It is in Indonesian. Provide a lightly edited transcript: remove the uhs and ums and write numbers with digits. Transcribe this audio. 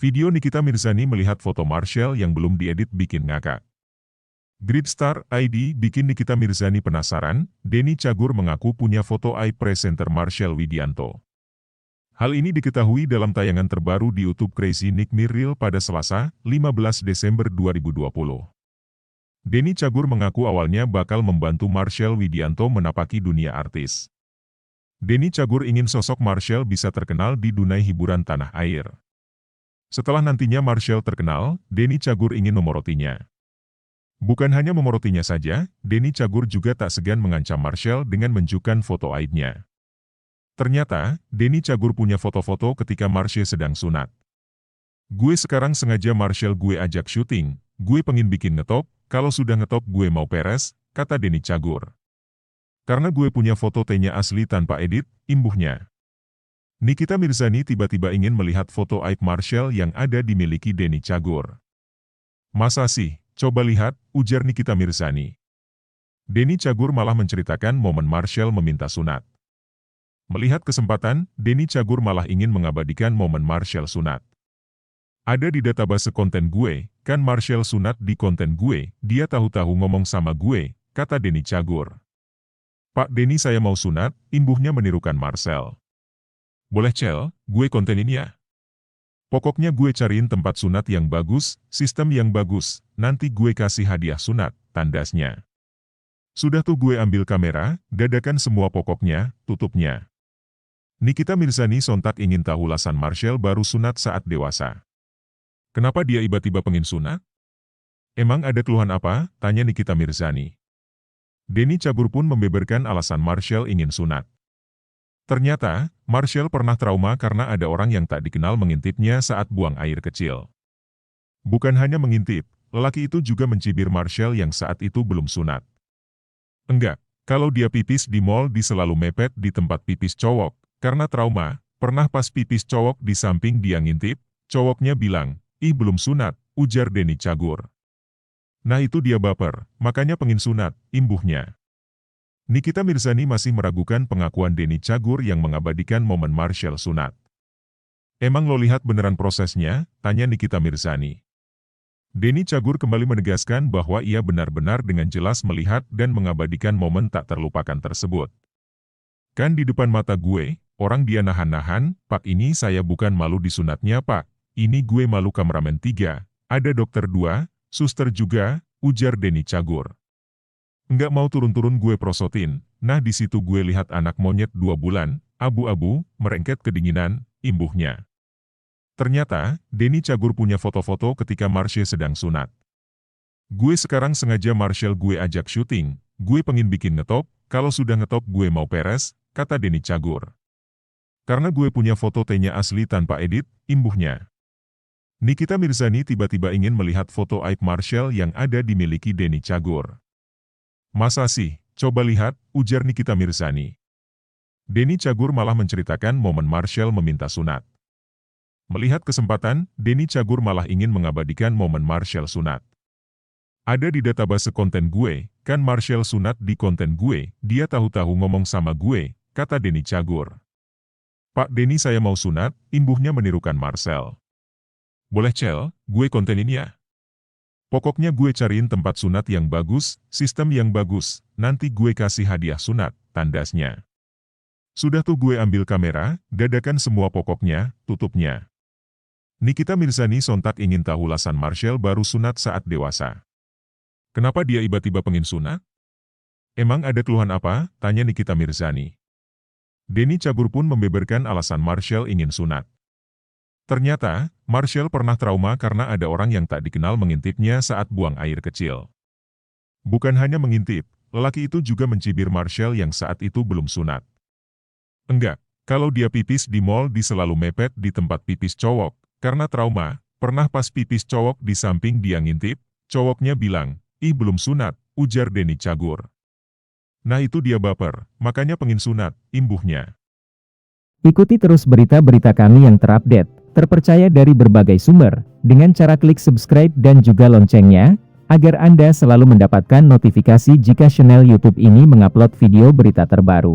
Video Nikita Mirzani melihat foto Marshell yang belum diedit bikin ngakak. Gridstar ID bikin Nikita Mirzani penasaran. Denny Cagur mengaku punya foto aib presenter Marshell Widianto. Hal ini diketahui dalam tayangan terbaru di YouTube Crazy Nick Mirril pada Selasa, 15 Desember 2020. Denny Cagur mengaku awalnya bakal membantu Marshell Widianto menapaki dunia artis. Denny Cagur ingin sosok Marshell bisa terkenal di dunia hiburan tanah air. Setelah nantinya Marshell terkenal, Denny Cagur ingin memorotinya. Bukan hanya memorotinya saja, Denny Cagur juga tak segan mengancam Marshell dengan menunjukkan foto aibnya. Ternyata, Denny Cagur punya foto-foto ketika Marshell sedang sunat. "Gue sekarang sengaja Marshell gue ajak syuting, gue pengen bikin ngetop, kalau sudah ngetop gue mau peres," kata Denny Cagur. "Karena gue punya foto T-nya asli tanpa edit," imbuhnya. Nikita Mirzani tiba-tiba ingin melihat foto aib Marshell yang ada dimiliki Denny Cagur. "Masa sih? Coba lihat," ujar Nikita Mirzani. Denny Cagur malah menceritakan momen Marshell meminta sunat. Melihat kesempatan, Denny Cagur malah ingin mengabadikan momen Marshell sunat. "Ada di database konten gue, kan Marshell sunat di konten gue, dia tahu-tahu ngomong sama gue," kata Denny Cagur. "Pak Denny saya mau sunat," imbuhnya menirukan Marshell. "Boleh Cel, gue kontenin ya. Pokoknya gue cariin tempat sunat yang bagus, sistem yang bagus, nanti gue kasih hadiah sunat," tandasnya. "Sudah tuh gue ambil kamera, dadakan semua pokoknya," tutupnya. Nikita Mirzani sontak ingin tahu alasan Marshell baru sunat saat dewasa. "Kenapa dia tiba-tiba pengen sunat? Emang ada keluhan apa?" tanya Nikita Mirzani. Denny Cagur pun membeberkan alasan Marshell ingin sunat. Ternyata, Marshell pernah trauma karena ada orang yang tak dikenal mengintipnya saat buang air kecil. Bukan hanya mengintip, lelaki itu juga mencibir Marshell yang saat itu belum sunat. "Enggak, kalau dia pipis di mall dia selalu mepet di tempat pipis cowok, karena trauma, pernah pas pipis cowok di samping dia ngintip, cowoknya bilang, 'Ih belum sunat,' ujar Denny Cagur. Nah itu dia baper, makanya pengen sunat," imbuhnya. Nikita Mirzani masih meragukan pengakuan Denny Cagur yang mengabadikan momen Marshell sunat. "Emang lo lihat beneran prosesnya?" tanya Nikita Mirzani. Denny Cagur kembali menegaskan bahwa ia benar-benar dengan jelas melihat dan mengabadikan momen tak terlupakan tersebut. "Kan di depan mata gue, orang dia nahan-nahan, Pak ini saya bukan malu disunatnya Pak, ini gue malu kameramen 3, ada dokter 2, suster juga," ujar Denny Cagur. "Nggak mau turun-turun gue prosotin, nah di situ gue lihat anak monyet 2 bulan, abu-abu, merengket kedinginan," imbuhnya. Ternyata, Denny Cagur punya foto-foto ketika Marshell sedang sunat. "Gue sekarang sengaja Marshell gue ajak syuting, gue pengen bikin ngetop, kalau sudah ngetop gue mau peres," kata Denny Cagur. "Karena gue punya foto T-nya asli tanpa edit," imbuhnya. Nikita Mirzani tiba-tiba ingin melihat foto aib Marshell yang ada dimiliki Denny Cagur. "Masa sih? Coba lihat," ujar Nikita Mirzani. Denny Cagur malah menceritakan momen Marshell meminta sunat. Melihat kesempatan, Denny Cagur malah ingin mengabadikan momen Marshell sunat. "Ada di database konten gue, kan Marshell sunat di konten gue, dia tahu-tahu ngomong sama gue," kata Denny Cagur. "Pak Denny saya mau sunat," imbuhnya menirukan Marshell. "Boleh Cel, gue kontenin ya. Pokoknya gue cariin tempat sunat yang bagus, sistem yang bagus, nanti gue kasih hadiah sunat," tandasnya. "Sudah tuh gue ambil kamera, dadakan semua pokoknya," tutupnya. Nikita Mirzani sontak ingin tahu alasan Marshell baru sunat saat dewasa. "Kenapa dia tiba-tiba pengen sunat? Emang ada keluhan apa?" tanya Nikita Mirzani. Denny Cagur pun membeberkan alasan Marshell ingin sunat. Ternyata, Marshell pernah trauma karena ada orang yang tak dikenal mengintipnya saat buang air kecil. Bukan hanya mengintip, lelaki itu juga mencibir Marshell yang saat itu belum sunat. "Enggak, kalau dia pipis di mall dia selalu mepet di tempat pipis cowok, karena trauma, pernah pas pipis cowok di samping dia ngintip, cowoknya bilang, 'Ih belum sunat,' ujar Denny Cagur. Nah itu dia baper, makanya pengen sunat, imbuhnya. Ikuti terus berita-berita kami yang terupdate, terpercaya dari berbagai sumber, dengan cara klik subscribe dan juga loncengnya, agar Anda selalu mendapatkan notifikasi jika channel YouTube ini mengupload video berita terbaru.